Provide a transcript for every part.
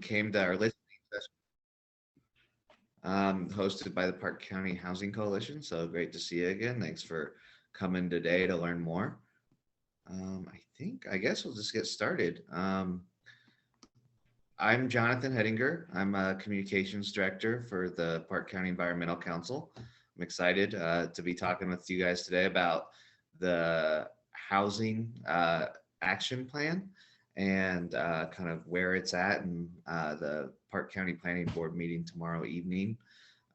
Came to our listening session, hosted by the Park County Housing Coalition. So great to see you again. Thanks for coming today to learn more. I guess we'll just get started. I'm Jonathan Hettinger. I'm a communications director for the Park County Environmental Council. I'm excited to be talking with you guys today about the housing action plan and kind of where it's at and the Park County Planning Board meeting tomorrow evening.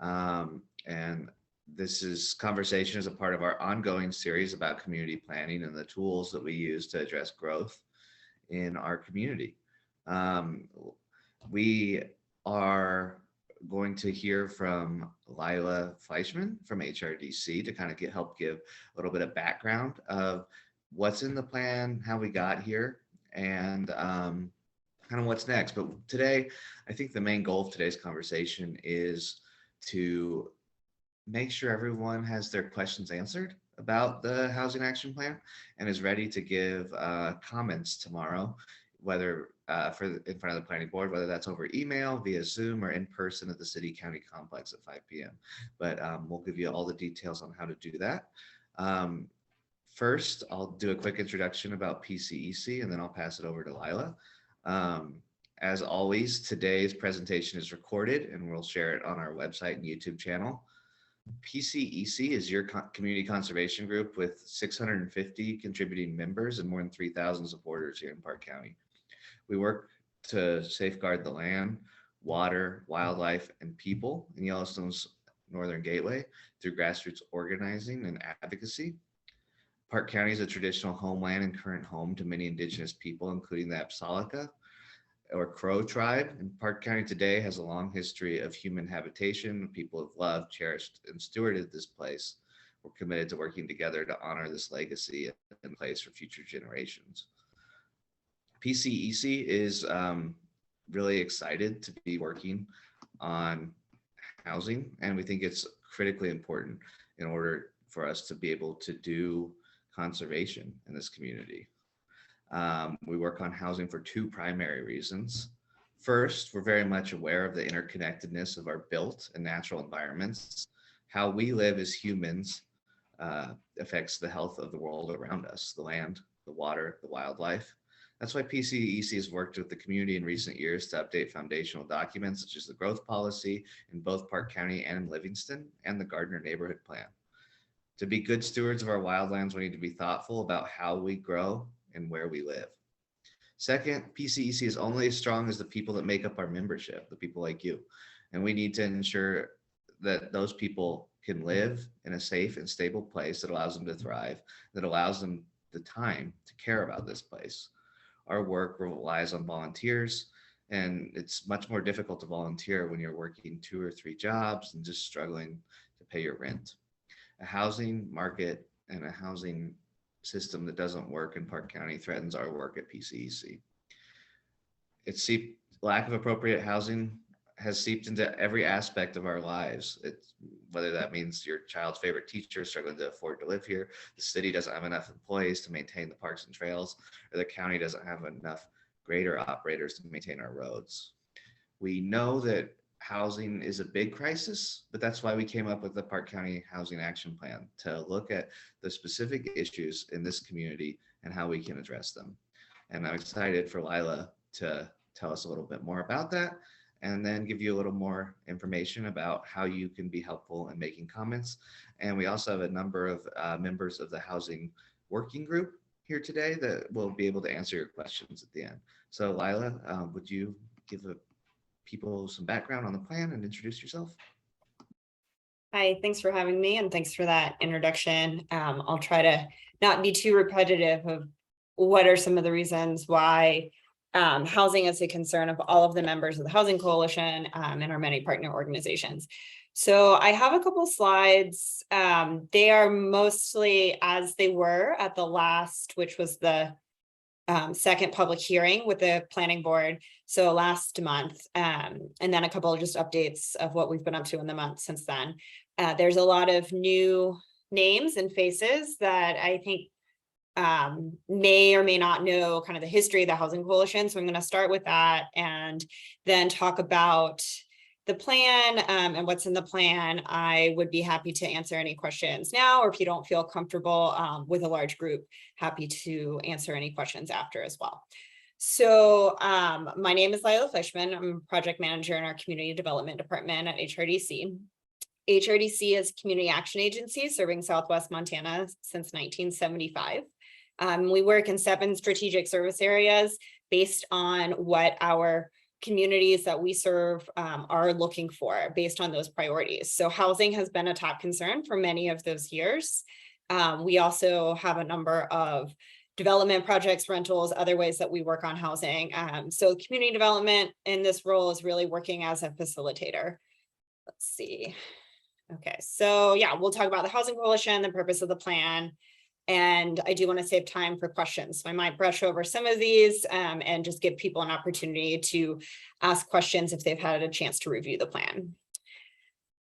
And this conversation is a part of our ongoing series about community planning and the tools that we use to address growth in our community. We are going to hear from Lila Fleischman from HRDC to kind of help give a little bit of background of what's in the plan, how we got here, and kind of what's next. But today, I think the main goal of today's conversation is to make sure everyone has their questions answered about the housing action plan and is ready to give comments tomorrow, whether in front of the planning board, whether that's over email, via Zoom, or in person at the City County Complex at 5 p.m. But we'll give you all the details on how to do that. First, I'll do a quick introduction about PCEC, and then I'll pass it over to Lila. As always, today's presentation is recorded, and we'll share it on our website and YouTube channel. PCEC is your community conservation group with 650 contributing members and more than 3,000 supporters here in Park County. We work to safeguard the land, water, wildlife, and people in Yellowstone's Northern Gateway through grassroots organizing and advocacy. Park County is a traditional homeland and current home to many indigenous people, including the Apsáalooke or Crow tribe. And Park County today has a long history of human habitation. People have loved, cherished, and stewarded this place. We're committed to working together to honor this legacy and place for future generations. PCEC is really excited to be working on housing, and we think it's critically important in order for us to be able to do conservation in this community. We work on housing for two primary reasons. First, we're very much aware of the interconnectedness of our built and natural environments. How we live as humans affects the health of the world around us, the land, the water, the wildlife. That's why PCEC has worked with the community in recent years to update foundational documents such as the growth policy in both Park County and in Livingston, and the Gardner Neighborhood Plan. To be good stewards of our wildlands, we need to be thoughtful about how we grow and where we live. Second, PCEC is only as strong as the people that make up our membership, the people like you. And we need to ensure that those people can live in a safe and stable place that allows them to thrive, that allows them the time to care about this place. Our work relies on volunteers, and it's much more difficult to volunteer when you're working 2 or 3 jobs and just struggling to pay your rent. A housing market and a housing system that doesn't work in Park County threatens our work at PCEC. Lack of appropriate housing has seeped into every aspect of our lives. Whether that means your child's favorite teacher struggling to afford to live here, the city doesn't have enough employees to maintain the parks and trails, or the county doesn't have enough grader operators to maintain our roads. We know that housing is a big crisis, but that's why we came up with the Park County Housing Action Plan, to look at the specific issues in this community and how we can address them. And I'm excited for Lila to tell us a little bit more about that, and then give you a little more information about how you can be helpful in making comments. And we also have a number of members of the Housing Working Group here today that will be able to answer your questions at the end. So Lila, would you give people some background on the plan and introduce yourself? Hi, thanks for having me, and thanks for that introduction. I'll try to not be too repetitive of what are some of the reasons why housing is a concern of all of the members of the Housing Coalition and our many partner organizations. So I have a couple slides. They are mostly as they were at the last, which was the second public hearing with the planning board, so last month, and then a couple of just updates of what we've been up to in the month since then. There's a lot of new names and faces that I think may or may not know kind of the history of the Housing Coalition. So I'm going to start with that and then talk about the plan and what's in the plan. I would be happy to answer any questions now, or if you don't feel comfortable with a large group, happy to answer any questions after as well. So my name is Lila Fleischman. I'm a project manager in our community development department at HRDC. HRDC is a community action agency serving Southwest Montana since 1975. We work in 7 strategic service areas based on what our communities that we serve are looking for based on those priorities. So housing has been a top concern for many of those years. We also have a number of development projects, rentals, other ways that we work on housing. So community development in this role is really working as a facilitator. Let's see. Okay, so yeah, we'll talk about the Housing Coalition, the purpose of the plan, and I do want to save time for questions. So I might brush over some of these and just give people an opportunity to ask questions if they've had a chance to review the plan.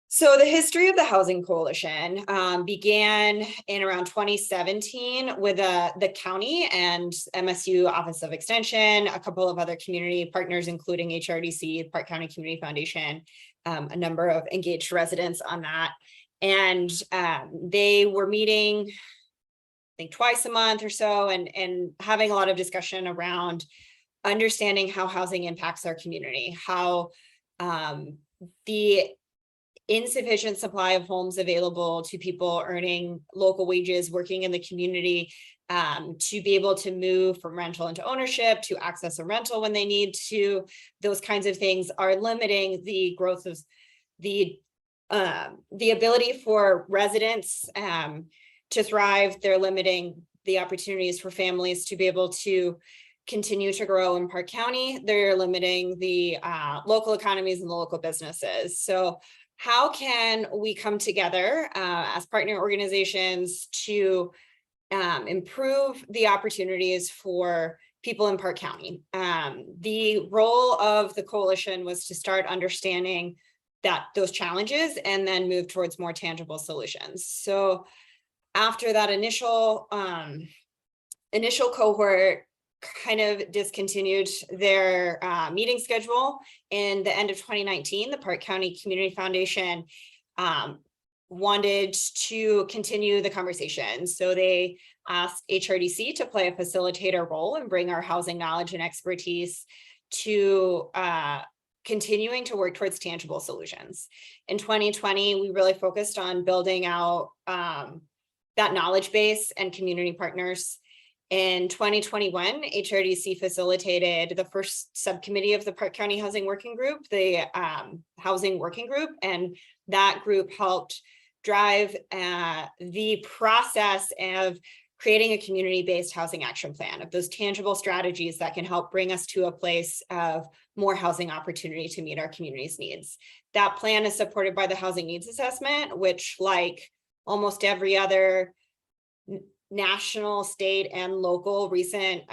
So the history of the Housing Coalition began in around 2017 with the county and MSU Office of Extension, a couple of other community partners, including HRDC, Park County Community Foundation, a number of engaged residents on that. And they were meeting, I think, twice a month or so, and having a lot of discussion around understanding how housing impacts our community, how the insufficient supply of homes available to people earning local wages, working in the community, to be able to move from rental into ownership, to access a rental when they need to, those kinds of things are limiting the growth of the ability for residents to thrive. They're limiting the opportunities for families to be able to continue to grow in Park County. They're limiting the local economies and the local businesses. So how can we come together as partner organizations to improve the opportunities for people in Park County? The role of the coalition was to start understanding those challenges and then move towards more tangible solutions. So after that initial cohort kind of discontinued their meeting schedule in the end of 2019, the Park County Community Foundation wanted to continue the conversation. So they asked HRDC to play a facilitator role and bring our housing knowledge and expertise to continuing to work towards tangible solutions. In 2020, we really focused on building out that knowledge base and community partners. In 2021, HRDC facilitated the first subcommittee of the Park County Housing Working Group, the Housing Working Group, and that group helped drive the process of creating a community-based housing action plan, of those tangible strategies that can help bring us to a place of more housing opportunity to meet our community's needs. That plan is supported by the Housing Needs Assessment, which, like almost every other national, state, and local recent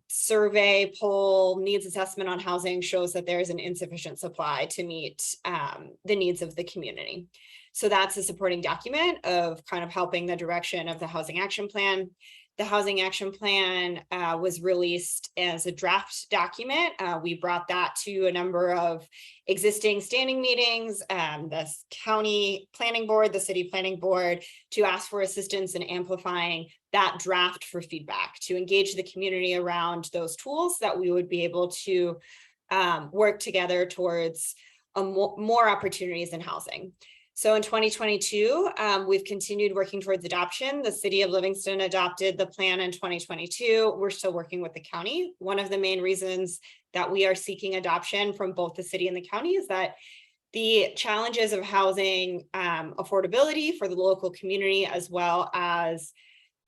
survey, poll, needs assessment on housing, shows that there is an insufficient supply to meet the needs of the community. So that's a supporting document of kind of helping the direction of the Housing Action Plan. The Housing Action Plan was released as a draft document. We brought that to a number of existing standing meetings, the county planning board, the city planning board, to ask for assistance in amplifying that draft for feedback, to engage the community around those tools that we would be able to work together towards more opportunities in housing. So in 2022, we've continued working towards adoption. The city of Livingston adopted the plan in 2022. We're still working with the county. One of the main reasons that we are seeking adoption from both the city and the county is that the challenges of housing affordability for the local community, as well as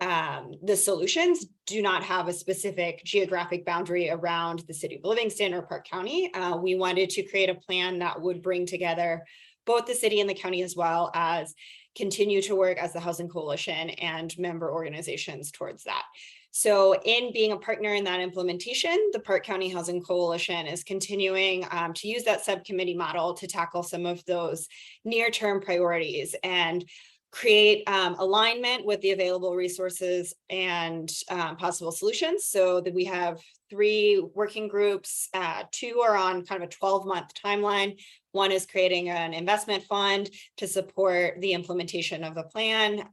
the solutions, do not have a specific geographic boundary around the city of Livingston or Park County. We wanted to create a plan that would bring together both the city and the county, as well as continue to work as the Housing Coalition and member organizations towards that. So in being a partner in that implementation, the Park County Housing Coalition is continuing to use that subcommittee model to tackle some of those near-term priorities. And create alignment with the available resources and possible solutions, so that we have 3 working groups. 2 are on kind of a 12-month timeline. One is creating an investment fund to support the implementation of the plan.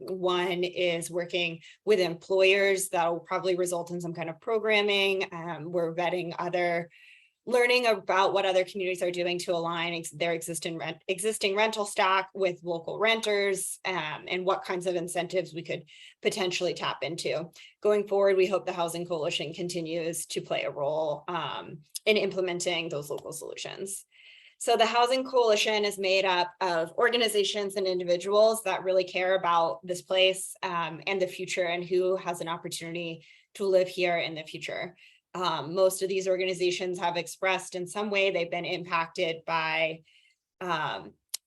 One is working with employers that will probably result in some kind of programming. We're vetting learning about what other communities are doing to align their existing rental stock with local renters, and what kinds of incentives we could potentially tap into. Going forward, we hope the Housing Coalition continues to play a role in implementing those local solutions. So the Housing Coalition is made up of organizations and individuals that really care about this place and the future, and who has an opportunity to live here in the future. Most of these organizations have expressed in some way they've been impacted by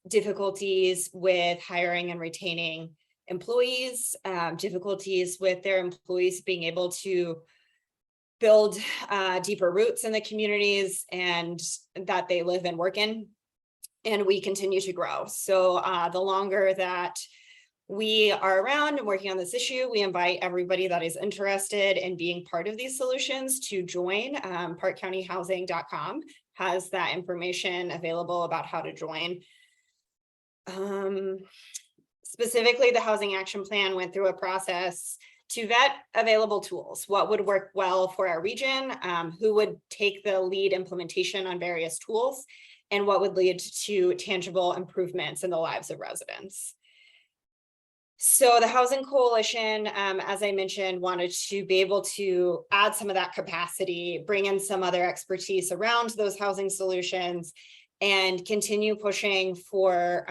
difficulties with hiring and retaining employees, difficulties with their employees being able to build deeper roots in the communities and that they live and work in. And we continue to grow. So the longer that we are around and working on this issue, we invite everybody that is interested in being part of these solutions to join. ParkCountyHousing.com has that information available about how to join. Specifically, the Housing Action Plan went through a process to vet available tools. What would work well for our region? Who would take the lead implementation on various tools? And what would lead to tangible improvements in the lives of residents? So the Housing Coalition, as I mentioned, wanted to be able to add some of that capacity, bring in some other expertise around those housing solutions, and continue pushing for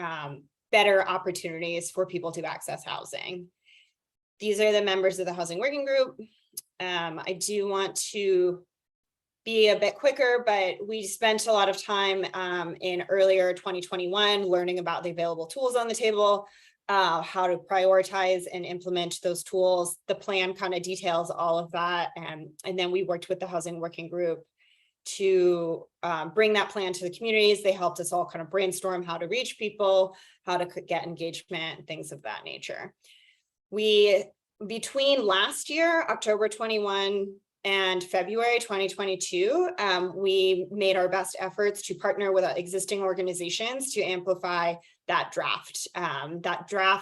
better opportunities for people to access housing. These are the members of the Housing Working Group. I do want to be a bit quicker, but we spent a lot of time in earlier 2021 learning about the available tools on the table, how to prioritize and implement those tools. The plan kind of details all of that. And then we worked with the Housing Working Group to bring that plan to the communities. They helped us all kind of brainstorm how to reach people, how to get engagement, things of that nature. Between last year, October 21 and February 2022, we made our best efforts to partner with existing organizations to amplify that draft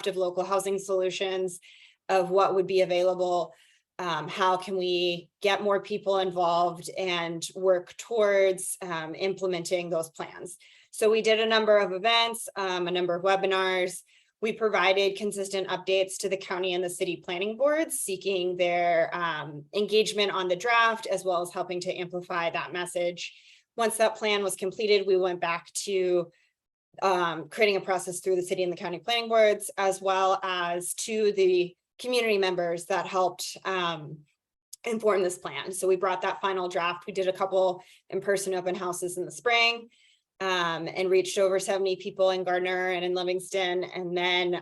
of local housing solutions, of what would be available. How can we get more people involved and work towards implementing those plans? So we did a number of events, a number of webinars. We provided consistent updates to the county and the city planning boards, seeking their engagement on the draft, as well as helping to amplify that message. Once that plan was completed, we went back to creating a process through the city and the county planning boards, as well as to the community members that helped inform this plan. So we brought that final draft. We did a couple in-person open houses in the spring, and reached over 70 people in Gardner and in Livingston. And then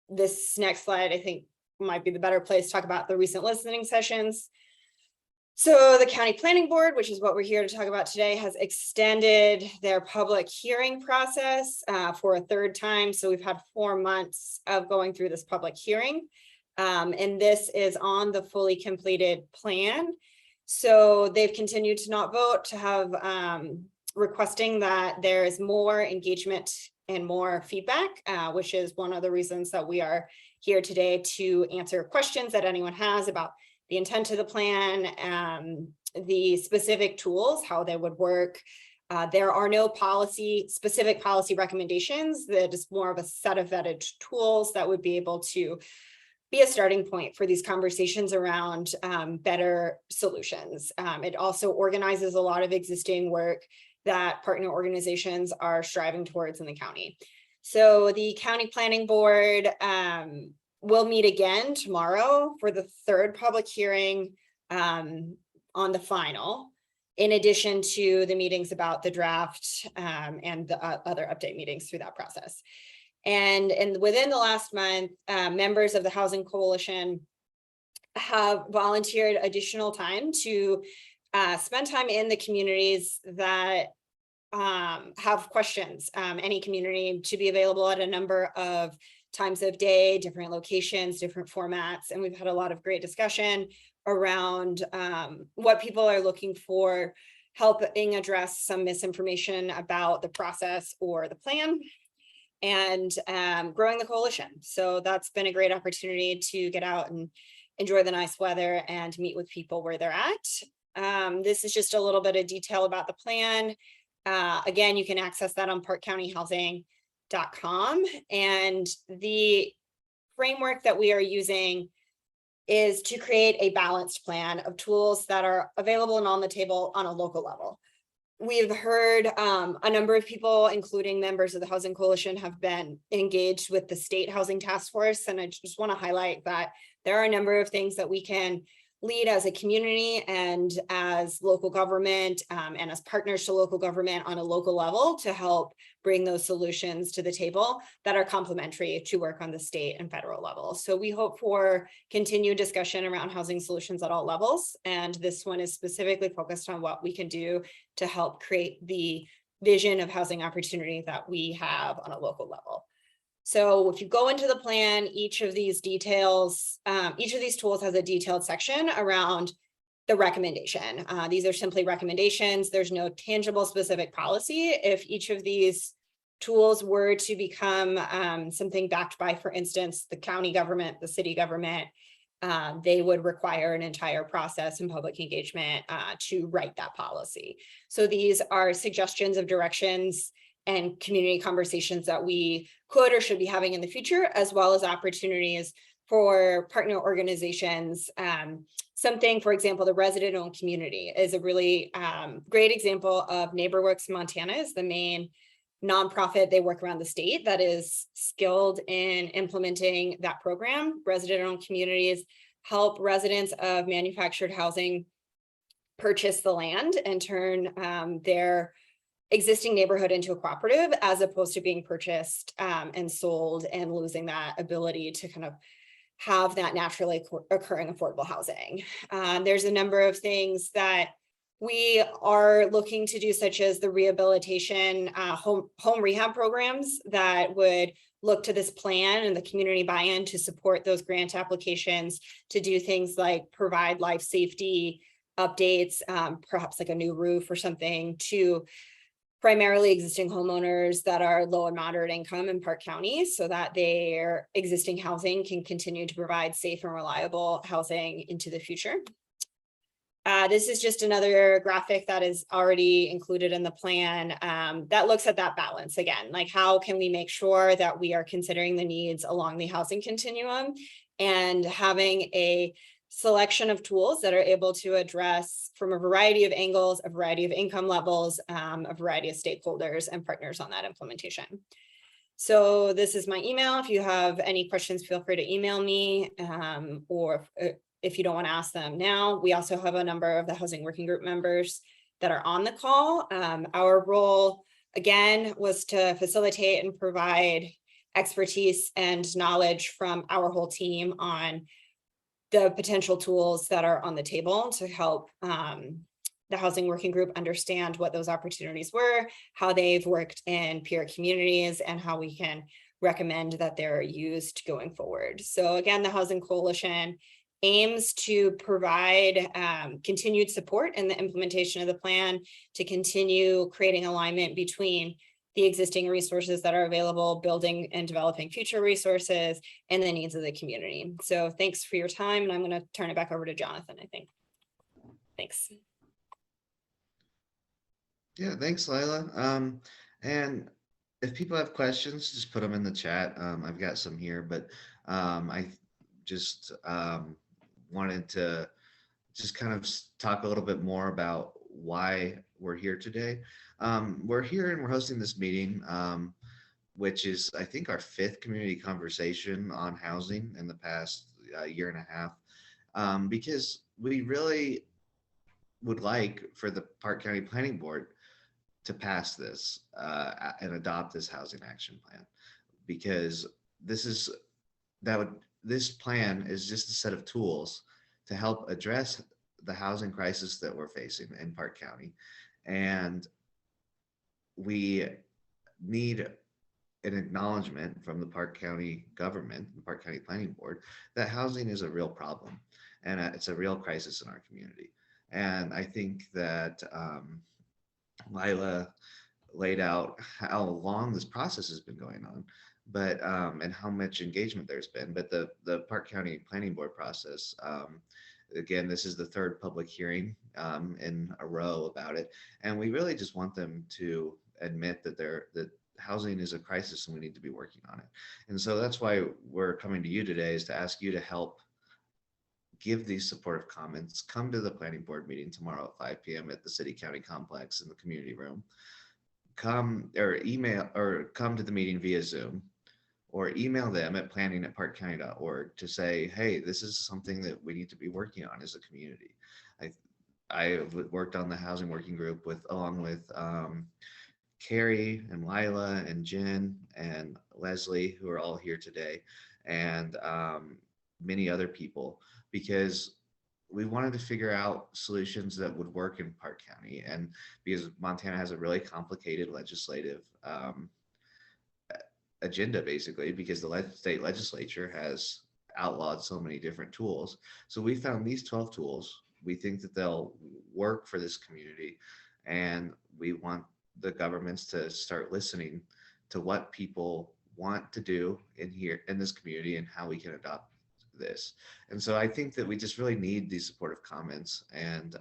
this next slide, I think, might be the better place to talk about the recent listening sessions. So the county planning board, which is what we're here to talk about today, has extended their public hearing process for a 3rd time. So we've had 4 months of going through this public hearing. And this is on the fully completed plan. So they've continued to not vote, to have requesting that there is more engagement and more feedback, which is one of the reasons that we are here today, to answer questions that anyone has about the intent of the plan, the specific tools, how they would work. There are no specific policy recommendations. That is more of a set of vetted tools that would be able to be a starting point for these conversations around better solutions. It also organizes a lot of existing work that partner organizations are striving towards in the county. So the county planning board will meet again tomorrow for the 3rd public hearing on the final, in addition to the meetings about the draft and the other update meetings through that process. And within the last month, members of the Housing Coalition have volunteered additional time to spend time in the communities that have questions, any community to be available at a number of times of day, different locations, different formats. And we've had a lot of great discussion around what people are looking for, helping address some misinformation about the process or the plan, and growing the coalition. So that's been a great opportunity to get out and enjoy the nice weather and meet with people where they're at. This is just a little bit of detail about the plan. Again, you can access that on parkcountyhousing.com. And the framework that we are using is to create a balanced plan of tools that are available and on the table on a local level. We've heard a number of people, including members of the Housing Coalition, have been engaged with the State Housing Task Force. And I just want to highlight that there are a number of things that we can lead as a community and as local government and as partners to local government on a local level to help bring those solutions to the table that are complementary to work on the state and federal level. So we hope for continued discussion around housing solutions at all levels. And this one is specifically focused on what we can do to help create the vision of housing opportunity that we have on a local level. So if you go into the plan, each of these details, each of these tools has a detailed section around the recommendation. These are simply recommendations. There's no tangible specific policy. If each of these tools were to become something backed by, for instance, the county government, the city government, they would require an entire process and public engagement to write that policy. So these are suggestions of directions and community conversations that we could or should be having in the future, as well as opportunities for partner organizations. Something, for example, the resident-owned community is a really great example of NeighborWorks Montana is the main nonprofit. They work around the state that is skilled in implementing that program. Resident-owned communities help residents of manufactured housing purchase the land and turn their existing neighborhood into a cooperative, as opposed to being purchased and sold and losing that ability to kind of have that naturally occurring affordable housing. There's a number of things that we are looking to do, such as the rehabilitation home rehab programs that would look to this plan and the community buy-in to support those grant applications, to do things like provide life safety updates, perhaps like a new roof or something, to primarily existing homeowners that are low and moderate income in Park County, so that their existing housing can continue to provide safe and reliable housing into the future. This is just another graphic that is already included in the plan that looks at that balance again, like how can we make sure that we are considering the needs along the housing continuum and having a selection of tools that are able to address from a variety of angles, a variety of income levels, a variety of stakeholders and partners on that implementation. So this is my email. If you have any questions, feel free to email me, or if you don't want to ask them now. We also have a number of the housing working group members that are on the call. Our role, again, was to facilitate and provide expertise and knowledge from our whole team on the potential tools that are on the table to help the housing working group understand what those opportunities were, how they've worked in peer communities, and how we can recommend that they're used going forward. So again, the Housing Coalition aims to provide continued support in the implementation of the plan, to continue creating alignment between the existing resources that are available, building and developing future resources, and the needs of the community. So thanks for your time, and I'm going to turn it back over to Jonathan, I think. Thanks. Yeah, thanks, Lila. And if people have questions, just put them in the chat. I've got some here, but I just wanted to just kind of talk a little bit more about why we're here today. We're here and we're hosting this meeting, which is, I think, our 5th community conversation on housing in the past year and a half, because we really would like for the Park County Planning Board to pass this and adopt this housing action plan, because this plan is just a set of tools to help address the housing crisis that we're facing in Park County. And we need an acknowledgement from the Park County government, the Park County Planning Board, that housing is a real problem and it's a real crisis in our community. And I think that Lila laid out how long this process has been going on, but and how much engagement there's been. But the Park County Planning Board process, again, this is the third public hearing in a row about it, and we really just want them to admit that housing is a crisis and we need to be working on it. And so that's why we're coming to you today, is to ask you to help give these supportive comments. Come to the planning board meeting tomorrow at 5 p.m. at the City County Complex in the community room. Come or email or come to the meeting via Zoom, or email them at planning@parkcounty.org to say, hey, this is something that we need to be working on as a community. I worked on the housing working group along with Carrie and Lila and Jen and Leslie, who are all here today, and many other people, because we wanted to figure out solutions that would work in Park County. And because Montana has a really complicated legislative agenda, basically, because the state legislature has outlawed so many different tools. So we found these 12 tools. We think that they'll work for this community. And we want the governments to start listening to what people want to do in this community and how we can adopt this. And so I think that we just really need these supportive comments. And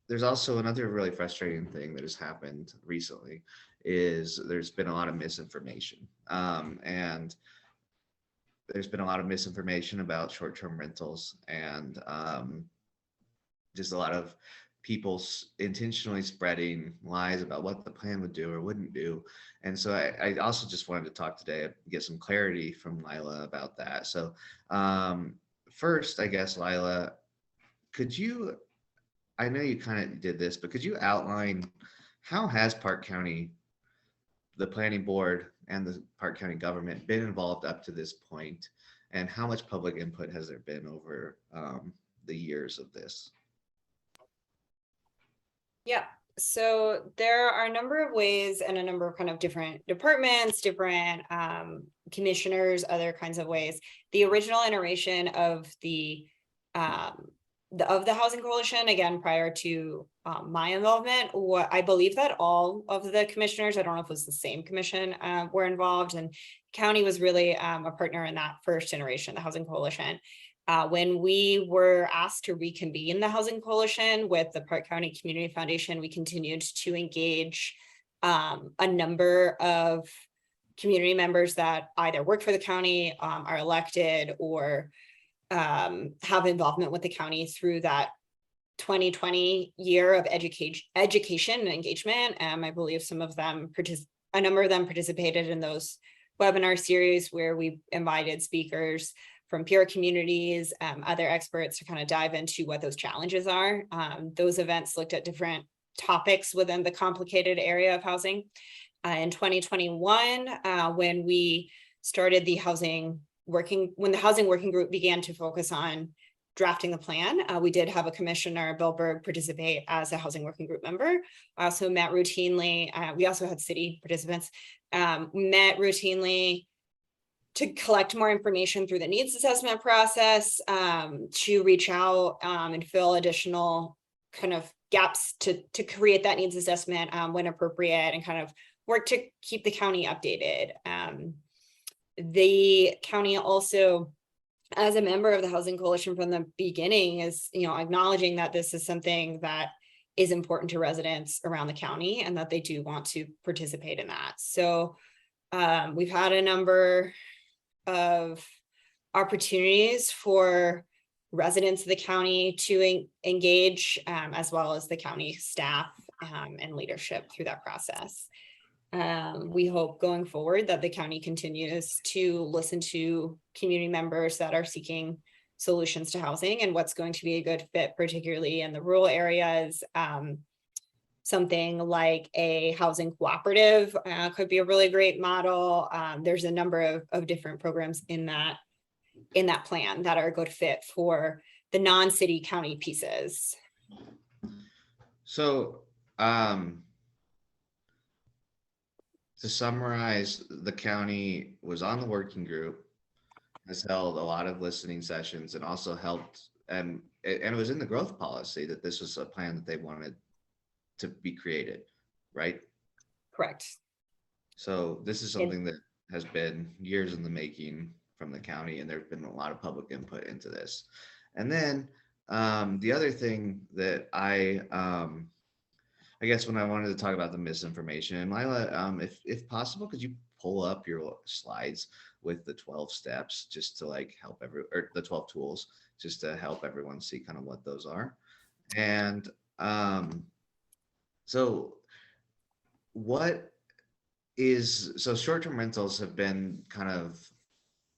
there's also another really frustrating thing that has happened recently, is there's been a lot of misinformation. And there's been a lot of misinformation about short-term rentals, and just a lot of people intentionally spreading lies about what the plan would do or wouldn't do. And so I also just wanted to talk today, get some clarity from Lila about that. So first, I guess, Lila, I know you kind of did this, but could you outline how has Park County, the planning board and the Park County government been involved up to this point, and how much public input has there been over the years of this? Yeah, so there are a number of ways and a number of kind of different departments, different commissioners, other kinds of ways. The original iteration of the Housing Coalition, again, prior to my involvement, I believe that all of the commissioners, I don't know if it was the same commission, were involved, and county was really a partner in that first iteration, the Housing Coalition. When we were asked to reconvene the Housing Coalition with the Park County Community Foundation, we continued to engage a number of community members that either work for the county, are elected, or have involvement with the county through that 2020 year of education and engagement. I believe a number of them participated in those webinar series where we invited speakers from peer communities, other experts, to kind of dive into what those challenges are. Those events looked at different topics within the complicated area of housing. In 2021, when we started when the housing working group began to focus on drafting the plan, we did have a commissioner, Bill Berg, participate as a housing working group member. I also met routinely. We also had city participants, met routinely to collect more information through the needs assessment process, to reach out and fill additional kind of gaps to create that needs assessment when appropriate, and kind of work to keep the county updated. The county also, as a member of the Housing Coalition from the beginning, is acknowledging that this is something that is important to residents around the county and that they do want to participate in that. So we've had a number of opportunities for residents of the county to engage, as well as the county staff and leadership through that process. We hope going forward that the county continues to listen to community members that are seeking solutions to housing and what's going to be a good fit, particularly in the rural areas. Something like a housing cooperative could be a really great model. There's a number of different programs in that plan that are a good fit for the non-city county pieces. So to summarize, the county was on the working group, has held a lot of listening sessions, and also helped, and it was in the growth policy that this was a plan that they wanted to be created, right? Correct. So this is And something that has been years in the making from the county, and there's been a lot of public input into this. And then the other thing that I guess when I wanted to talk about the misinformation, and Lila, if possible, could you pull up your slides with the 12 steps just to like help or the 12 tools just to help everyone see kind of what those are. And so what so short-term rentals have been kind of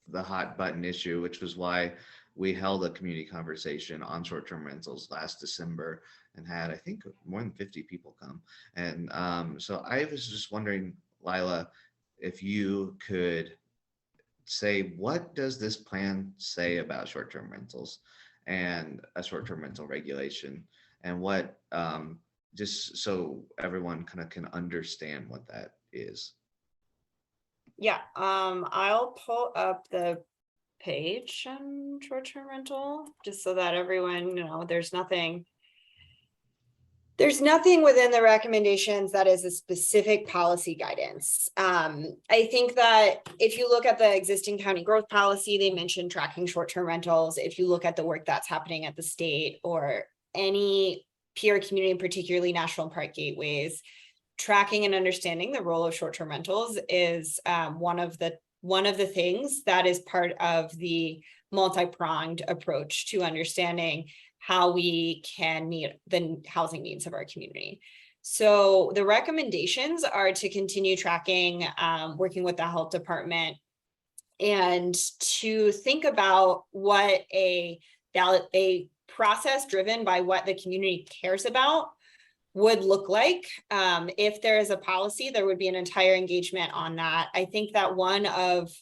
the hot button issue, which was why we held a community conversation on short-term rentals last December and had, I think, more than 50 people come. And so I was just wondering, Lila, if you could say, what does this plan say about short-term rentals and a short-term rental regulation, and what, just so everyone kind of can understand what that is. yeah, I'll pull up the page on short-term rental, just so that everyone, there's nothing within the recommendations that is a specific policy guidance. I think that if you look at the existing county growth policy, they mentioned tracking short-term rentals. If you look at the work that's happening at the state or any peer community, particularly national park gateways, tracking and understanding the role of short-term rentals is one of the things that is part of the multi-pronged approach to understanding how we can meet the housing needs of our community. So the recommendations are to continue tracking, working with the health department, and to think about what a process driven by what the community cares about would look like. If there is a policy, there would be an entire engagement on that. I think that one of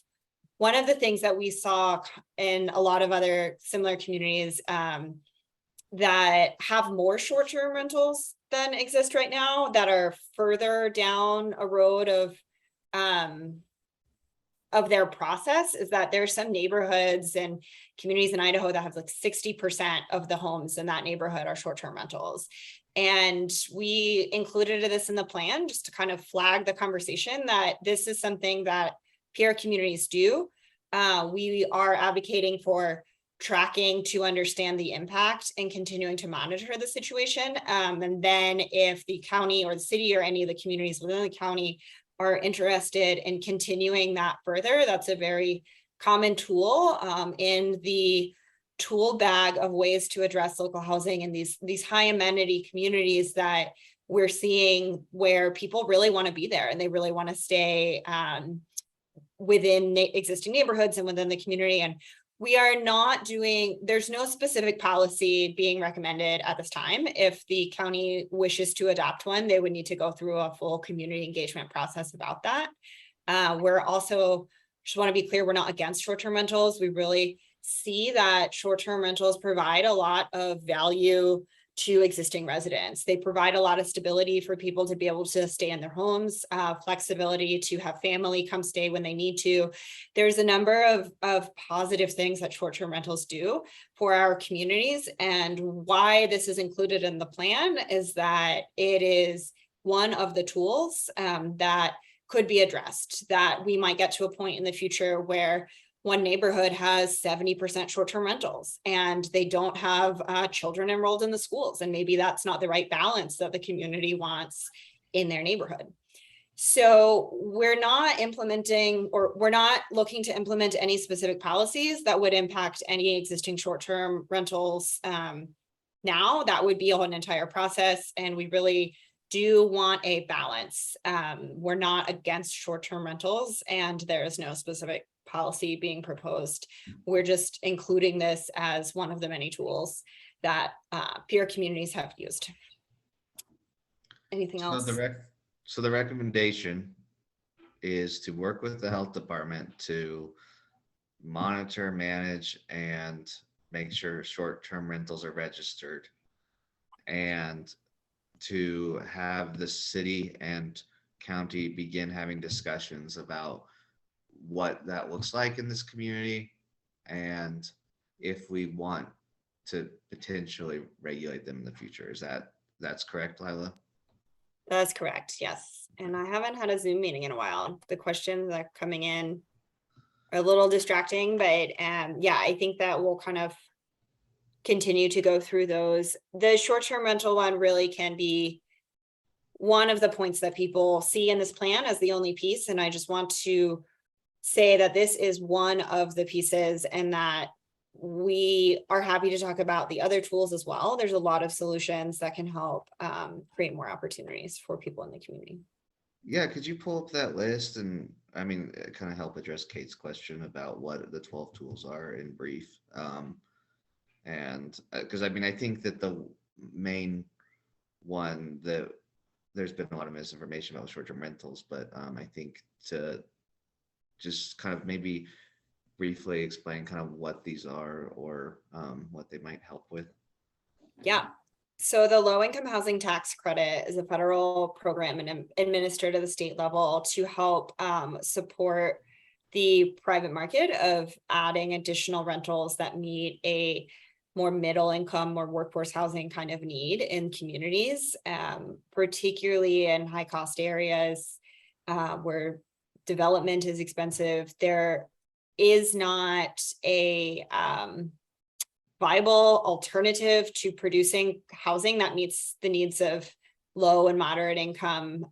the things that we saw in a lot of other similar communities that have more short-term rentals than exist right now, that are further down a road of their process, is that there's some neighborhoods and communities in Idaho that have like 60% of the homes in that neighborhood are short-term rentals. And we included this in the plan just to kind of flag the conversation that this is something that peer communities do. We are advocating for tracking to understand the impact and continuing to monitor the situation. And then if the county or the city or any of the communities within the county are interested in continuing that further, that's a very common tool in the tool bag of ways to address local housing in these high amenity communities that we're seeing, where people really want to be there and they really want to stay within existing neighborhoods and within the community. And we are not there's no specific policy being recommended at this time. If the county wishes to adopt one, they would need to go through a full community engagement process about that. We're also, just want to be clear, we're not against short-term rentals. We really see that short-term rentals provide a lot of value to existing residents. They provide a lot of stability for people to be able to stay in their homes, flexibility to have family come stay when they need to. There's a number of positive things that short-term rentals do for our communities. And why this is included in the plan is that it is one of the tools that could be addressed, that we might get to a point in the future where one neighborhood has 70% short-term rentals and they don't have children enrolled in the schools. And maybe that's not the right balance that the community wants in their neighborhood. So we're not implementing, or we're not looking to implement any specific policies that would impact any existing short-term rentals now. That would be an entire process. And we really do want a balance. We're not against short-term rentals and there is no specific policy being proposed. We're just including this as one of the many tools that peer communities have used. Anything else? So the recommendation is to work with the health department to monitor, manage, and make sure short-term rentals are registered, and to have the city and county begin having discussions about what that looks like in this community, and if we want to potentially regulate them in the future. That's correct, Lila? That's correct, yes. And I haven't had a Zoom meeting in a while. The questions that are coming in are a little distracting, but yeah, I think that we'll kind of continue to go through those. The short-term rental one really can be one of the points that people see in this plan as the only piece. And I just want to say that this is one of the pieces, and that we are happy to talk about the other tools as well. There's a lot of solutions that can help create more opportunities for people in the community. Yeah, could you pull up that list and, I mean, kind of help address Kate's question about what the 12 tools are in brief? And because I mean, I think that the main one that there's been a lot of misinformation about short-term rentals, but I think to just kind of maybe briefly explain kind of what these are, or what they might help with. Yeah. So the low income housing tax credit is a federal program and administered at the state level to help support the private market of adding additional rentals that meet a more middle income, more workforce housing kind of need in communities, particularly in high cost areas where development is expensive. There is not a viable alternative to producing housing that meets the needs of low and moderate income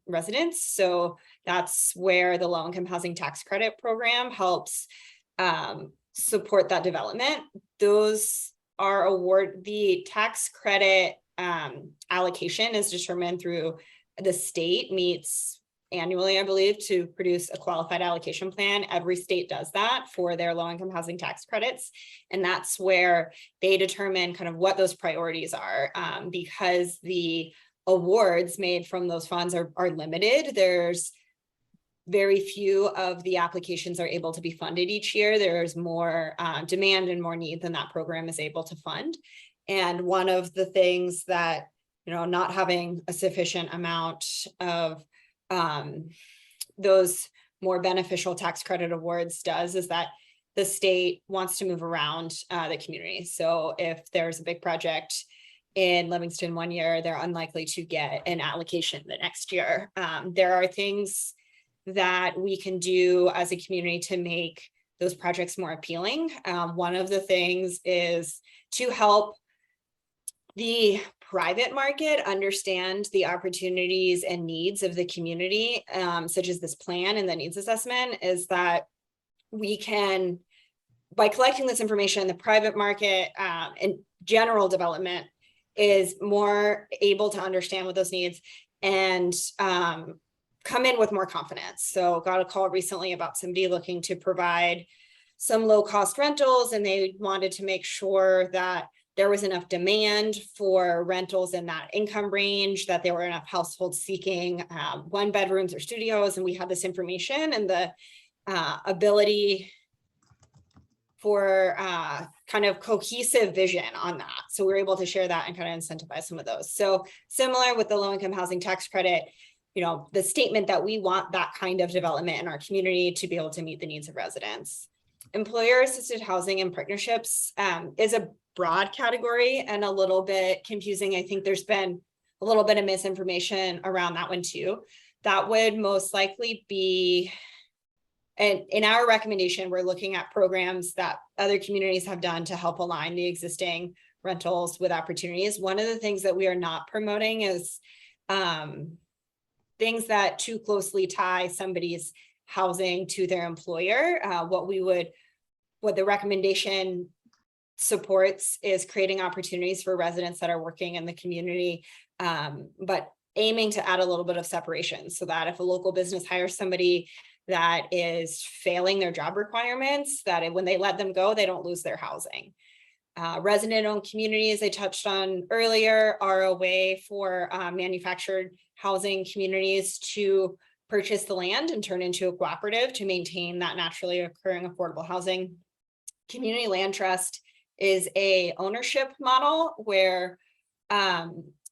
residents. So that's where the low income housing tax credit program helps support that development. Those are the tax credit allocation is determined through the state meets annually, I believe, to produce a qualified allocation plan. Every state does that for their low income housing tax credits. And that's where they determine kind of what those priorities are, because the awards made from those funds are limited. There's very few of the applications are able to be funded each year. There's more demand and more need than that program is able to fund. And one of the things that, not having a sufficient amount of those more beneficial tax credit awards does is that the state wants to move around the community. So if there's a big project in Livingston one year, they're unlikely to get an allocation the next year. There are things that we can do as a community to make those projects more appealing. One of the things is to help the private market understand the opportunities and needs of the community, such as this plan and the needs assessment, is that we can, by collecting this information, the private market and general development is more able to understand what those needs and come in with more confidence. So got a call recently about somebody looking to provide some low cost rentals, and they wanted to make sure that there was enough demand for rentals in that income range, that there were enough households seeking 1 bedrooms or studios. And we had this information and the ability for kind of cohesive vision on that. So we were able to share that and kind of incentivize some of those. So similar with the low income housing tax credit, the statement that we want that kind of development in our community to be able to meet the needs of residents. Employer assisted housing and partnerships is a broad category and a little bit confusing. I think there's been a little bit of misinformation around that one too. That would most likely be, and in our recommendation, we're looking at programs that other communities have done to help align the existing rentals with opportunities. One of the things that we are not promoting is things that too closely tie somebody's housing to their employer. What the recommendation supports is creating opportunities for residents that are working in the community, but aiming to add a little bit of separation so that if a local business hires somebody that is failing their job requirements, that when they let them go, they don't lose their housing. Resident-owned communities I touched on earlier are a way for manufactured housing communities to purchase the land and turn into a cooperative to maintain that naturally occurring affordable housing. Community land trust is a ownership model where a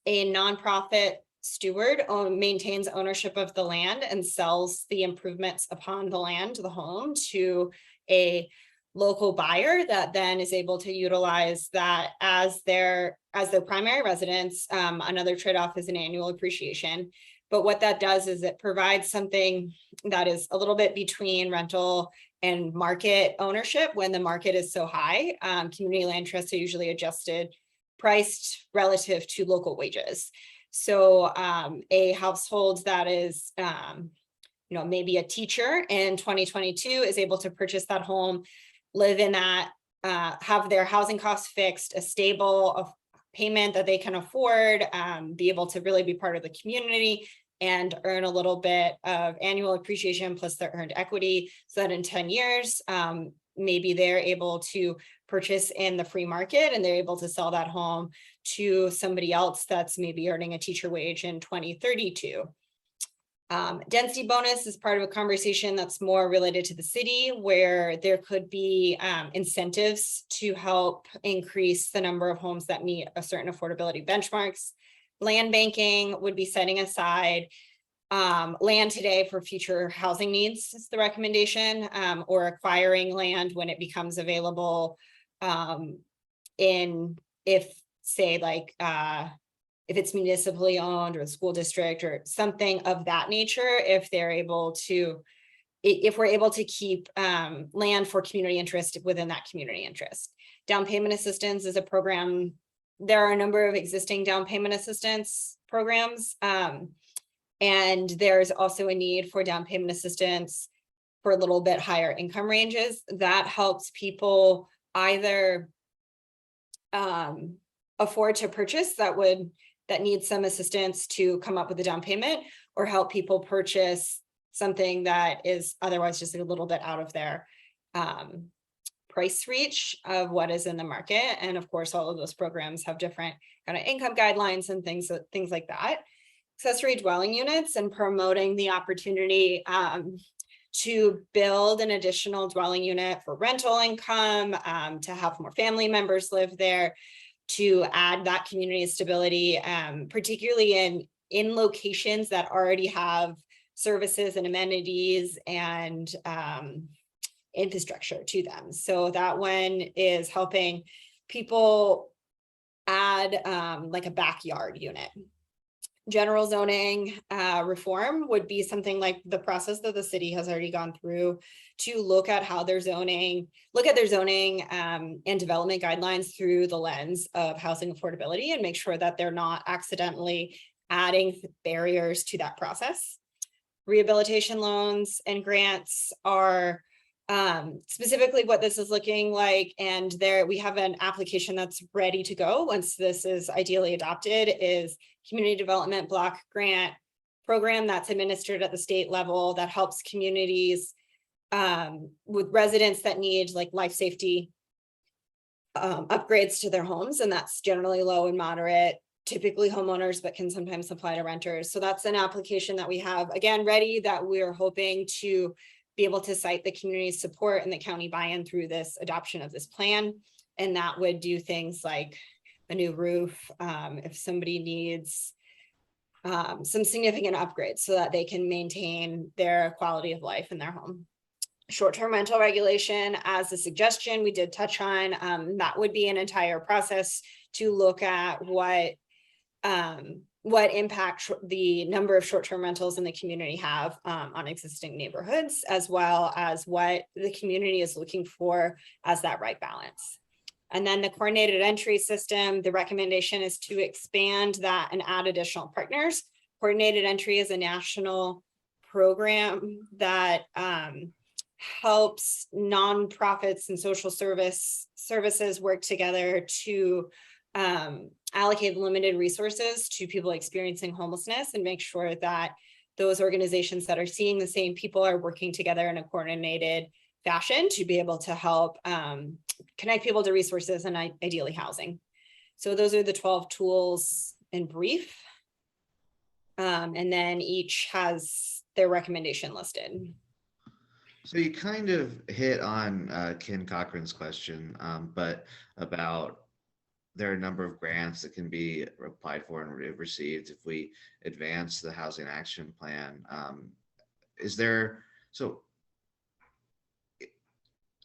nonprofit steward maintains ownership of the land and sells the improvements upon the land, the home, to a local buyer that then is able to utilize that as their primary residence. Another trade-off is an annual appreciation. But what that does is it provides something that is a little bit between rental and market ownership when the market is so high. Community land trusts are usually priced relative to local wages. So a household that is, maybe a teacher in 2022 is able to purchase that home, live in that, have their housing costs fixed, a stable payment that they can afford, be able to really be part of the community and earn a little bit of annual appreciation plus their earned equity, so that in 10 years, maybe they're able to purchase in the free market and they're able to sell that home to somebody else that's maybe earning a teacher wage in 2032. Density bonus is part of a conversation that's more related to the city, where there could be incentives to help increase the number of homes that meet a certain affordability benchmarks. Land banking would be setting aside land today for future housing needs is the recommendation, or acquiring land when it becomes available if it's municipally owned or a school district or something of that nature, if we're able to keep land for community interest within that community interest. Down payment assistance is a program. There are a number of existing down payment assistance programs. And there's also a need for down payment assistance for a little bit higher income ranges that helps people either afford to purchase that needs some assistance to come up with a down payment, or help people purchase something that is otherwise just a little bit out of their price reach of what is in the market. And of course, all of those programs have different kind of income guidelines and things like that. Accessory dwelling units and promoting the opportunity to build an additional dwelling unit for rental income, to have more family members live there, to add that community stability, particularly in locations that already have services and amenities and infrastructure to them. So that one is helping people add like a backyard unit. General zoning reform would be something like the process that the city has already gone through to look at how their zoning, and development guidelines through the lens of housing affordability, and make sure that they're not accidentally adding barriers to that process. Rehabilitation loans and grants are specifically what this is looking like, and we have an application that's ready to go once this is ideally adopted, is community development block grant program that's administered at the state level that helps communities with residents that need like life safety upgrades to their homes, and that's generally low and moderate, typically homeowners, but can sometimes apply to renters. So that's an application that we have again ready, that we're hoping to be able to cite the community support and the county buy-in through this adoption of this plan. And that would do things like a new roof, if somebody needs some significant upgrades so that they can maintain their quality of life in their home. Short-term rental regulation, as a suggestion we did touch on, that would be an entire process to look at what impact the number of short-term rentals in the community have on existing neighborhoods, as well as what the community is looking for as that right balance. And then the coordinated entry system, the recommendation is to expand that and add additional partners. Coordinated entry is a national program that helps nonprofits and social services work together to allocate limited resources to people experiencing homelessness, and make sure that those organizations that are seeing the same people are working together in a coordinated fashion to be able to help connect people to resources and ideally housing. So those are the 12 tools in brief. And then each has their recommendation listed. So you kind of hit on Ken Cochran's question, but about there are a number of grants that can be applied for and received if we advance the housing action plan. Is there, so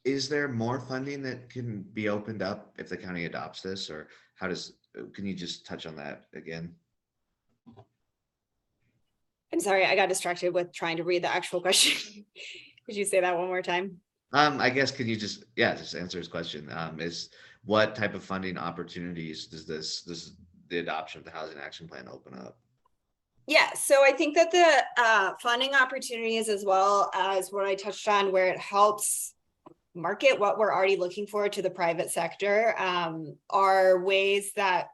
is there more funding that can be opened up if the county adopts this, or how does, can you just touch on that again? I'm sorry, I got distracted with trying to read the actual question. Could you say that one more time? I guess, could you just, yeah, just answer his question. Is what type of funding opportunities does the adoption of the housing action plan open up? Yeah, so I think that the funding opportunities, as well as what I touched on, where it helps market what we're already looking for to the private sector, are ways that,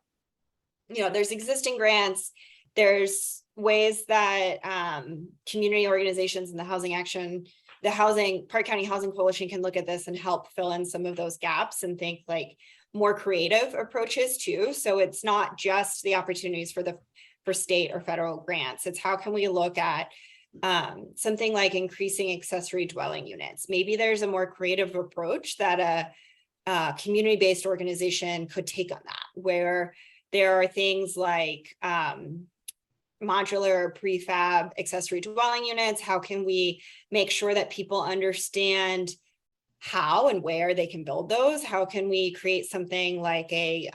you know, there's existing grants, there's ways that community organizations and the Park County Housing Coalition can look at this and help fill in some of those gaps and think like more creative approaches too. So it's not just the opportunities for state or federal grants. It's how can we look at something like increasing accessory dwelling units. Maybe there's a more creative approach that a community-based organization could take on that, where there are things like modular prefab accessory dwelling units. How can we make sure that people understand how and where they can build those? How can we create something like a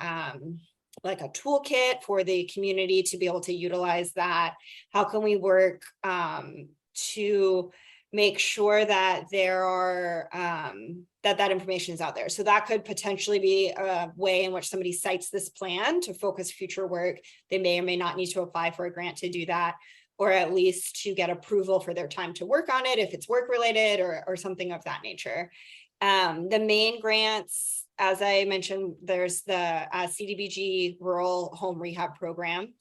toolkit for the community to be able to utilize that? How can we work to make sure that there are that information is out there? So that could potentially be a way in which somebody cites this plan to focus future work. They may or may not need to apply for a grant to do that, or at least to get approval for their time to work on it if it's work related or something of that nature. The main grants, as I mentioned, there's the CDBG Rural Home Rehab Program.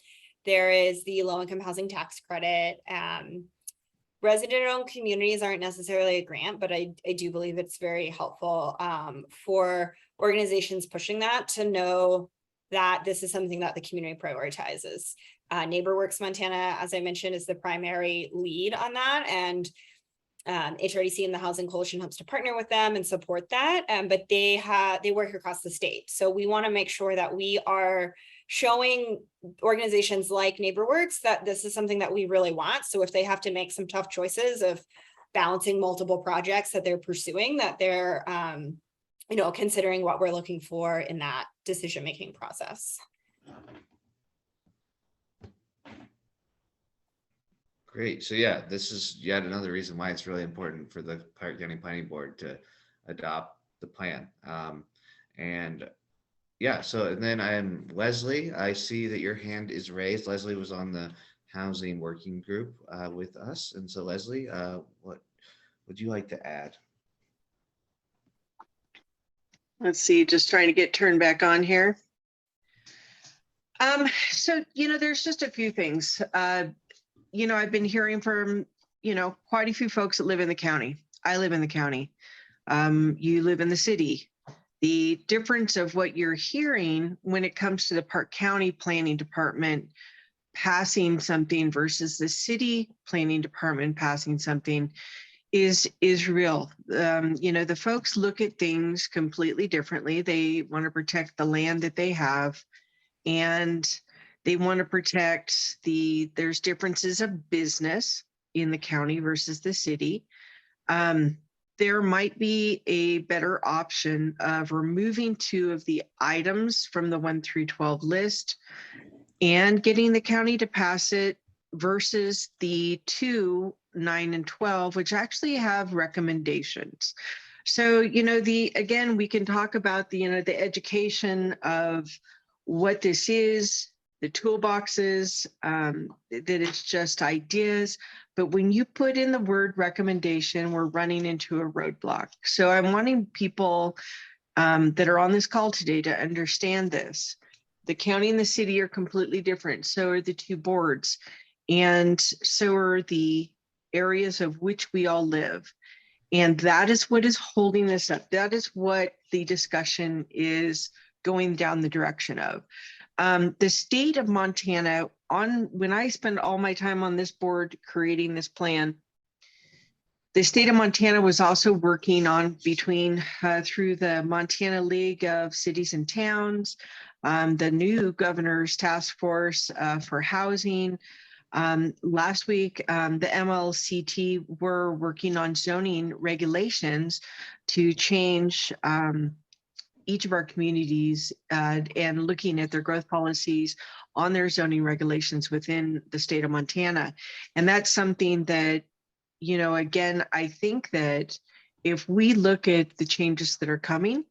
There is the Low Income Housing Tax Credit. Resident-owned communities aren't necessarily a grant, but I do believe it's very helpful for organizations pushing that to know that this is something that the community prioritizes. NeighborWorks Montana, as I mentioned, is the primary lead on that, and HRDC and the Housing Coalition helps to partner with them and support that, but they work across the state. So we want to make sure that we are showing organizations like NeighborWorks that this is something that we really want. So if they have to make some tough choices of balancing multiple projects that they're pursuing, that they're considering what we're looking for in that decision-making process. Great. So yeah, this is yet another reason why it's really important for the Park County Planning Board to adopt the plan. And yeah, so and then I'm Leslie. I see that your hand is raised. Leslie was on the housing working group with us. And so Leslie, what would you like to add? Let's see, just trying to get turned back on here. So, there's just a few things. I've been hearing from, quite a few folks that live in the county. I live in the county. You live in the city. The difference of what you're hearing when it comes to the Park County Planning Department passing something versus the city planning department passing something is real. The folks look at things completely differently. They want to protect the land that they have, and they want to protect there's differences of business in the county versus the city. There might be a better option of removing 2 of the items from the 1 through 12 list and getting the county to pass it versus the 2, 9, and 12, which actually have recommendations. So, again, we can talk about the education of what this is, the toolboxes, that it's just ideas. But when you put in the word recommendation, we're running into a roadblock. So I'm wanting people that are on this call today to understand this. The county and the city are completely different. So are the 2 boards. And so are the areas of which we all live. And that is what is holding this up. That is what the discussion is going down the direction of. The state of Montana, when I spend all my time on this board creating this plan, The state of Montana was also working on through the Montana League of Cities and Towns, the new governor's task force for housing. Last week, the MLCT were working on zoning regulations to change each of our communities and looking at their growth policies on their zoning regulations within the state of Montana. And that's something that, you know, again, I think that if we look at the changes that are coming,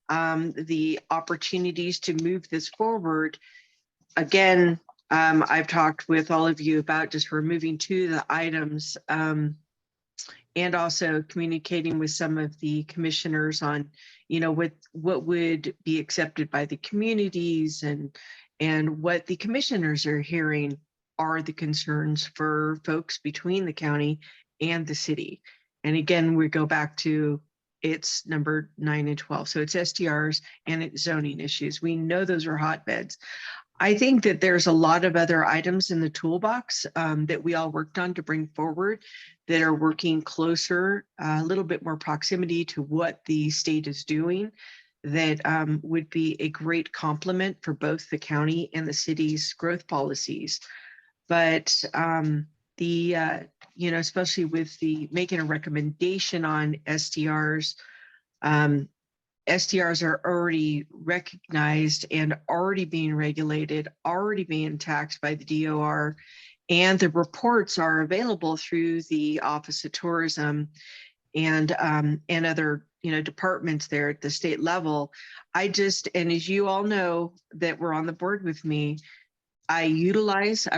the opportunities to move this forward, again, I've talked with all of you about just removing two of the items and also communicating with some of the commissioners on, you know, what would be accepted by the communities and what the commissioners are hearing are the concerns for folks between the county and the city. And again, we go back to it's number 9 and 12. So it's STRs and it's zoning issues. We know those are hotbeds. I think that there's a lot of other items in the toolbox that we all worked on to bring forward that are working closer, a little bit more proximity to what the state is doing that would be a great complement for both the county and the city's growth policies. But you know, especially with the making a recommendation on STRs, STRs are already recognized and already being regulated, already being taxed by the DOR, and the reports are available through the Office of Tourism and other, you know, departments there at the state level. And as you all know that were on the board with me, I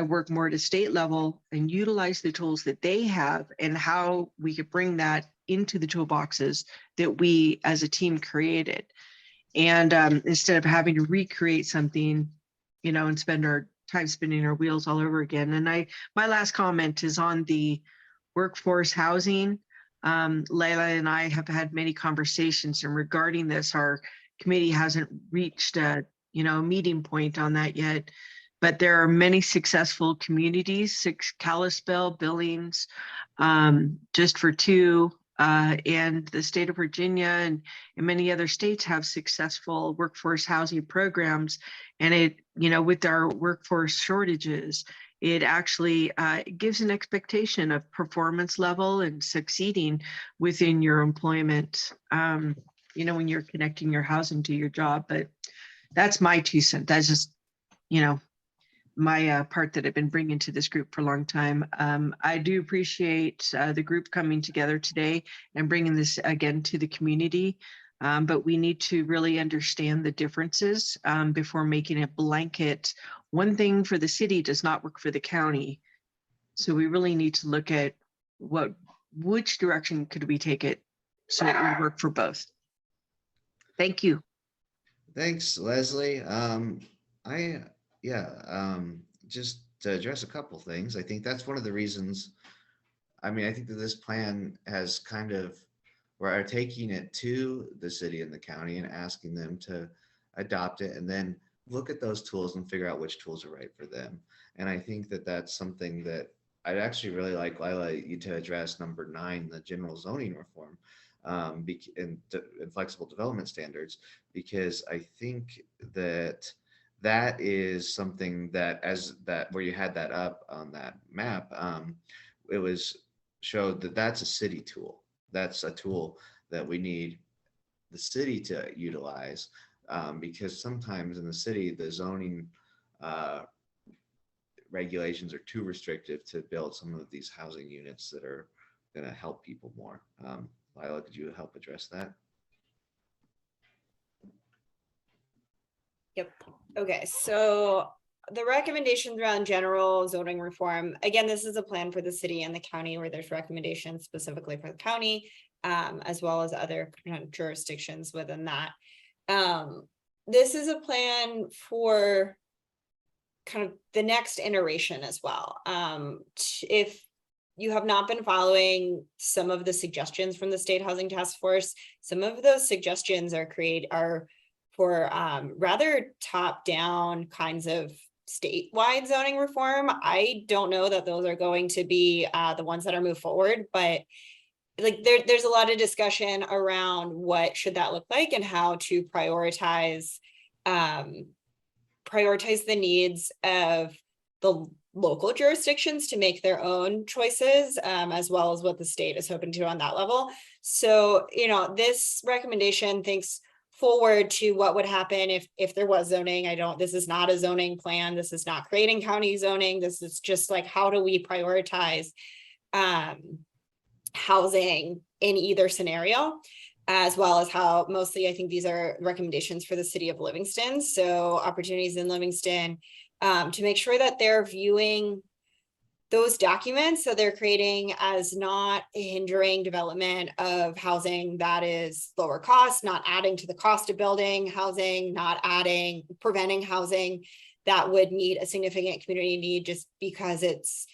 work more at a state level and utilize the tools that they have and how we could bring that into the toolboxes that we as a team created. And instead of having to recreate something, you know, and spend our time spinning our wheels all over again. And my last comment is on the workforce housing. Layla and I have had many conversations, and regarding this, our committee hasn't reached a, you know, meeting point on that yet. But there are many successful communities, Kalispell, Billings, just for two, and the state of Virginia and many other states have successful workforce housing programs. And it, you know, with our workforce shortages, it actually gives an expectation of performance level and succeeding within your employment, you know, when you're connecting your housing to your job. But that's my 2 cents. That's just, you know, my part that I've been bringing to this group for a long time. I do appreciate the group coming together today and bringing this again to the community, but we need to really understand the differences before making a blanket. One thing for the city does not work for the county. So we really need to look at which direction could we take it so it would work for both. Thank you. Thanks, Leslie. Just to address a couple things, I think that's one of the reasons. I mean, I think that this plan has kind of, we're taking it to the city and the county and asking them to adopt it and then look at those tools and figure out which tools are right for them. And I think that that's something that I'd actually really like, Lila, you to address number 9, the general zoning reform and flexible development standards, because I think that that is something that where you had that up on that map, it was showed that that's a city tool. That's a tool that we need the city to utilize because sometimes in the city, the zoning regulations are too restrictive to build some of these housing units that are going to help people more. Lila, could you help address that? Yep. Okay, so the recommendations around general zoning reform, again, this is a plan for the city and the county where there's recommendations specifically for the county, as well as other jurisdictions within that. This is a plan for kind of the next iteration as well. If you have not been following some of the suggestions from the State Housing Task Force, some of those suggestions are for rather top-down kinds of statewide zoning reform. I don't know that those are going to be the ones that are moved forward, but like there's a lot of discussion around what should that look like and how to prioritize the needs of the local jurisdictions to make their own choices, as well as what the state is hoping to on that level. So, this recommendation thinks forward to what would happen if there was zoning. This is not a zoning plan. This is not creating county zoning. This is just like, how do we prioritize housing in either scenario, as well as how mostly I think these are recommendations for the city of Livingston. So opportunities in Livingston to make sure that they're viewing those documents, so they're creating as not hindering development of housing that is lower cost, not adding to the cost of building housing, not preventing housing that would meet a significant community need just because it's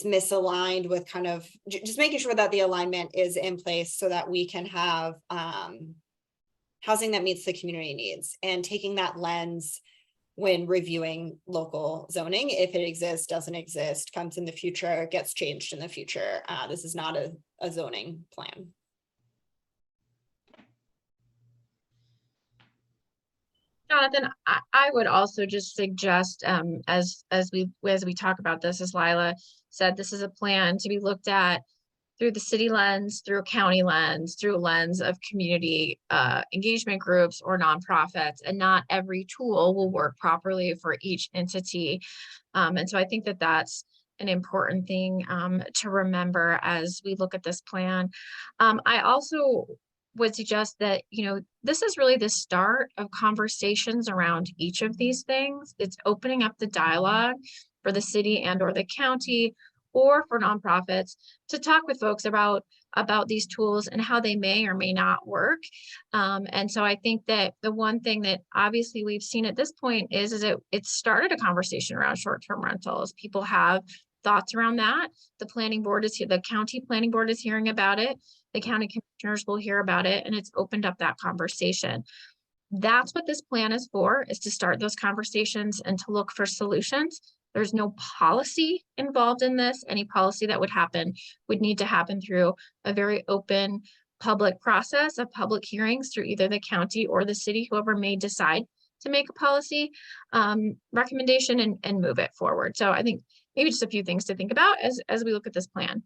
misaligned with kind of just making sure that the alignment is in place so that we can have housing that meets the community needs, and taking that lens when reviewing local zoning, if it exists, doesn't exist, comes in the future, gets changed in the future. This is not a zoning plan. Jonathan, I would also just suggest, as we talk about this, as Lila said, this is a plan to be looked at through the city lens, through a county lens, through a lens of community engagement groups or nonprofits, and not every tool will work properly for each entity. And so I think that that's an important thing to remember as we look at this plan. I also would suggest that, this is really the start of conversations around each of these things. It's opening up the dialogue for the city and or the county or for nonprofits to talk with folks about these tools and how they may or may not work. And so I think that the one thing that obviously we've seen at this point is it started a conversation around short-term rentals. People have thoughts around that. The planning board is here, the county planning board is hearing about it. The county commissioners will hear about it, and it's opened up that conversation. That's what this plan is for, is to start those conversations and to look for solutions. There's no policy involved in this. Any policy that would happen would need to happen through a very open public process of public hearings through either the county or the city, whoever may decide to make a policy recommendation and move it forward. So I think maybe just a few things to think about as we look at this plan.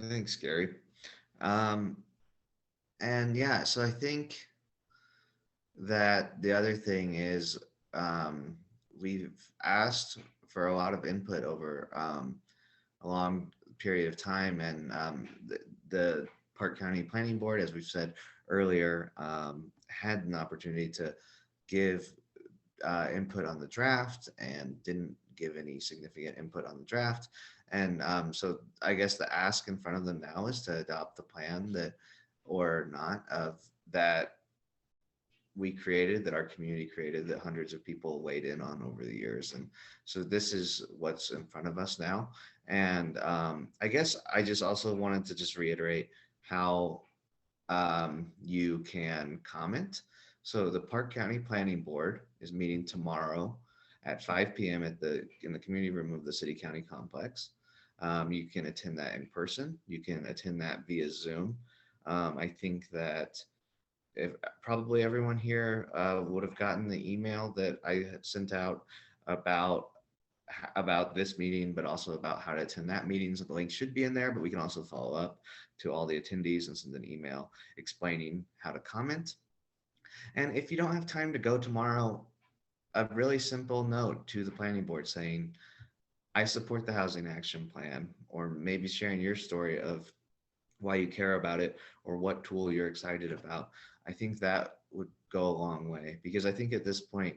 Thanks, Gary. And yeah, so I think that the other thing is we've asked for a lot of input over a long period of time, and the Park County Planning Board, as we've said earlier, had an opportunity to give input on the draft and didn't give any significant input on the draft. And so I guess the ask in front of them now is to adopt the plan that we created, that our community created, that hundreds of people weighed in on over the years. And so this is what's in front of us now. And I guess I just also wanted to just reiterate how you can comment. So the Park County Planning Board is meeting tomorrow at 5 p.m. in the community room of the City County Complex. You can attend that in person. You can attend that via Zoom. I think that if probably everyone here would have gotten the email that I had sent out about this meeting, but also about how to attend that meeting. So the link should be in there, but we can also follow up to all the attendees and send an email explaining how to comment. And if you don't have time to go tomorrow, a really simple note to the planning board saying, I support the housing action plan, or maybe sharing your story of why you care about it or what tool you're excited about. I think that would go a long way, because I think at this point,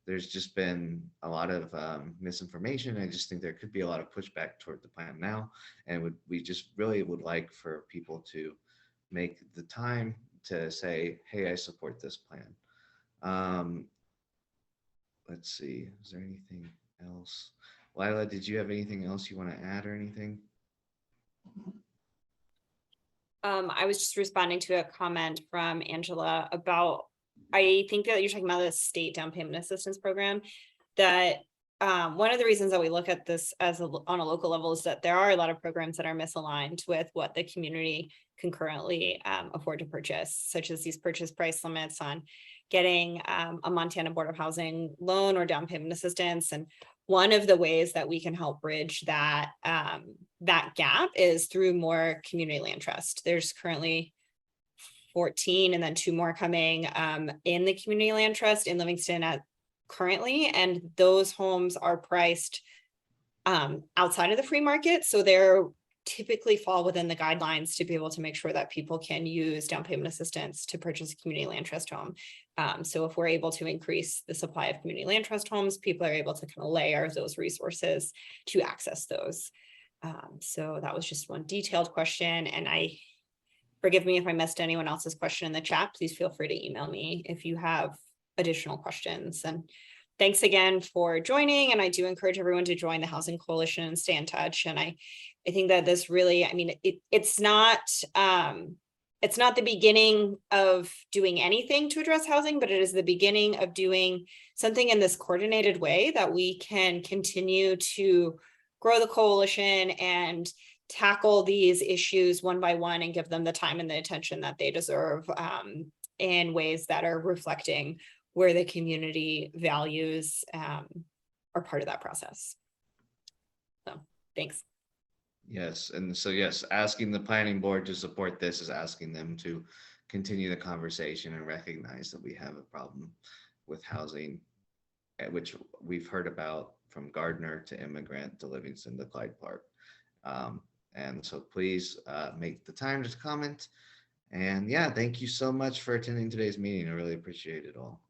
there's just been a lot of misinformation. I just think there could be a lot of pushback toward the plan now. And we just really would like for people to make the time to say, hey, I support this plan. Let's see, is there anything else? Lila, did you have anything else you want to add or anything? I was just responding to a comment from Angela about I think that you're talking about the state down payment assistance program, that one of the reasons that we look at this as on a local level is that there are a lot of programs that are misaligned with what the community can currently afford to purchase, such as these purchase price limits on getting a Montana Board of Housing loan or down payment assistance. And one of the ways that we can help bridge that that gap is through more community land trust. There's currently 14 and then 2 more coming in the community land trust in Livingston at currently, and those homes are priced outside of the free market, so they're typically fall within the guidelines to be able to make sure that people can use down payment assistance to purchase a community land trust home. So if we're able to increase the supply of community land trust homes, people are able to kind of layer those resources to access those. So that was just one detailed question, and forgive me if I missed anyone else's question in the chat. Please feel free to email me if you have additional questions. And thanks again for joining. And I do encourage everyone to join the Housing Coalition and stay in touch. And I think that this really, I mean, it's not the beginning of doing anything to address housing, but it is the beginning of doing something in this coordinated way that we can continue to grow the coalition and tackle these issues one by one and give them the time and the attention that they deserve in ways that are reflecting where the community values are part of that process. So thanks. Yes, and so yes, asking the planning board to support this is asking them to continue the conversation and recognize that we have a problem with housing, which we've heard about from Gardner to Immigrant to Livingston to Clyde Park. And so please make the time to comment. And yeah, thank you so much for attending today's meeting. I really appreciate it all.